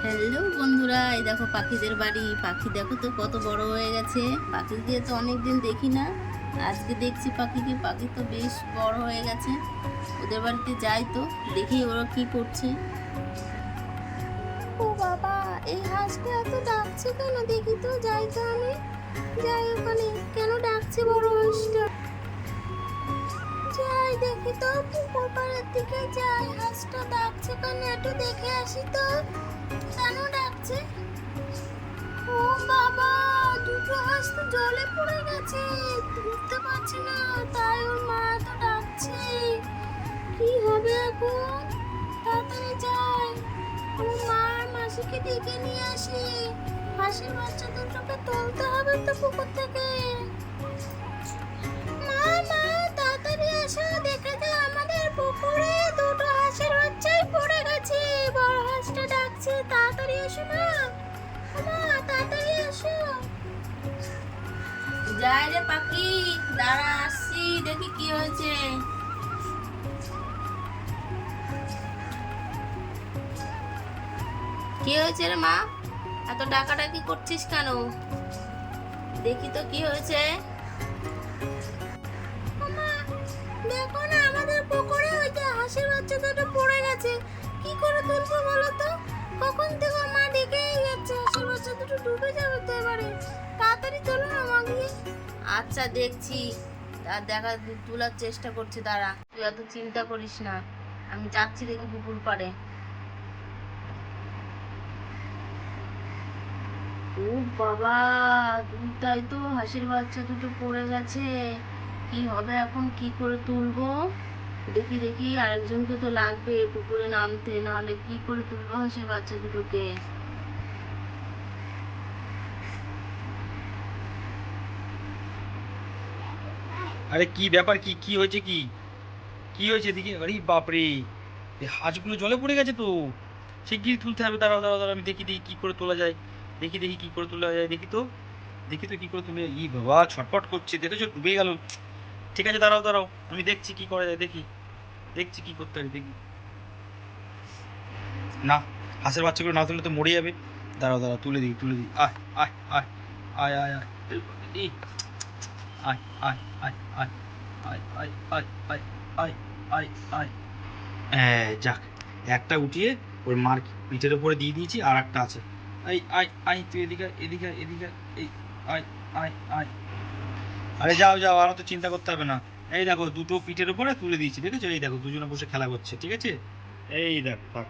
Hello বন্ধুরা, এই দেখো পাখিদের বাড়ি। পাখি দেখো তো কত বড় হয়ে গেছে। পাখিকে তো অনেকদিন দেখি না, আজকে দেখছি পাখিকে। পাখি তো বেশ বড় হয়ে গেছে। ওদের বাড়িতে যাই তো দেখি ওরা কি করছে। ও বাবা, এই হাঁসটা এত ডাকছে কেন? দেখি তো, যাই তো আমি, যাই ওখানে। কেন ডাকছে বড় হাঁসটা? যাই দেখি তো, পুকুর পাড়ের দিকে যাই। হাঁসটা ডাকছে কেন? একটু দেখে আসি তো, কেন ডাকছে। ও বাবা, দুটো হাঁস তো জলে পড়ে গেছে, উঠতে পারছে না, তাই ওর মা তো ডাকছে। কি হবে এখন? তাড়াতাড়ি যাই, ওর মা আর মাসিকে ডেকে নিয়ে আসি। হাঁসের বাচ্চা দুটোকে তুলতে হবে তো পুকুর থেকে। মা, মা, তাড়াতাড়ি এসো, দেখে যাও আমাদের পুকুরে দুটো হাঁসের বাচ্চাই পড়ে গেছে। বড় হাঁসটা ডাকছে, তাড়াতাড়ি এসো না। মা, তাড়াতাড়ি এসো। যাই রে পাখি, দাঁড়া, আসছি, দেখি কি হয়েছে। কি হয়েছে রে মা? এত ডাকাডাকি করছিস কেন? দেখি তো কি হয়েছে। দেখো না, আমাদের পুকুরে ওই যে হাঁসের বাচ্চা দুটো পড়ে গেছে। কি করে তুলবো বলো তো? কখন থেকে ওর মা ডেকেই যাচ্ছে, হাঁসের বাচ্চা দুটো ডুবে যাবে তো এবারে। তাড়াতাড়ি চলো না মা গিয়ে। আচ্ছা, দেখছি, আর দেখা তোলার চেষ্টা করছি, দাঁড়া। তুই এত চিন্তা করিস না, আমি যাচ্ছি দেখি পুকুর পাড়ে। ও বাবা, তাই তো, হাঁসের বাচ্চা দুটো পড়ে গেছে। কি হবে এখন? কি করে তুলবো? দেখি দেখি, আরেকজনকে তো লাগবে পুকুরে নামতে, নাহলে কি করে তুলবো হাঁসের বাচ্চা দুটোকে। আরে কি ব্যাপার? কি কি হয়েছে? কি কি হয়েছে এদিকে? আরে বাপরে, এই হাঁসগুলো জলে পড়ে গেছে তো। শিগগিরই তুলতে হবে। দাঁড়াও দাঁড়াও দাঁড়াও, আমি দেখি দেখি কি করে তোলা যায়। দেখি দেখি কি করে তোলা যায়, দেখি তো, দেখি তো কি করে তুলে। ই বাবা, ছটফট করছে, দেখেছো ডুবে গেল। ঠিক আছে, দাঁড়াও দাঁড়াও, আমি দেখছি কি করা যায়, দেখি, দেখছি কি করতে পারি, দেখি। না, হাঁসের বাচ্চাগুলো না তুললে তো মরে যাবে। দাঁড়াও দাঁড়াও, তুলে দিই তুলে দিই। আয় আয় আয় আয় আয় আয় এই, আয় আয় আয় আয় আয় আয় আয় আয় আয় আয় আয়। যাক, একটা উঠিয়ে ওর মার পিঠের উপরে দিয়ে দিয়েছি, আর একটা আছে। এই আয় আয়, তুই এদিকে এদিকে এদিকে, এই আয় আয় আয়। আরে যাও যাও, আর তো চিন্তা করতে হবে না। এই দেখো, দুটো পিঠের উপরে তুলে দিয়েছি, দেখেছো? এই দেখো, দুজনে বসে খেলা করছে, ঠিক আছে? এই দেখো, থাক।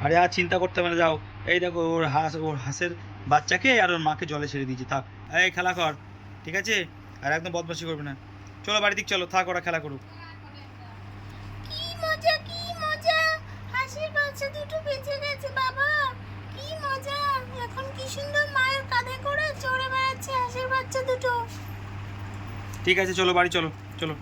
আরে আর চিন্তা করতে হবে না, যাও। এই দেখো, ওর হাঁসের বাচ্চাকে আর ওর মাকে জলে ছেড়ে দিয়েছি, থাক। এই খেলা কর, ঠিক আছে? আর একদম বদমাশি করবে না। চলো বাড়ি দিক, চলো, থাক, ওরা খেলা করুক। কি মজা, কি মজা, হাঁসের বাচ্চা দুটো বেঁচে গেছে বাবা। কি মজা, এখন কি সুন্দর মায়ের কাঁধে করে চড়ে বেড়াচ্ছে হাঁসের বাচ্চা দুটো। ঠিক আছে, চলো বাড়ি, চলো চলো।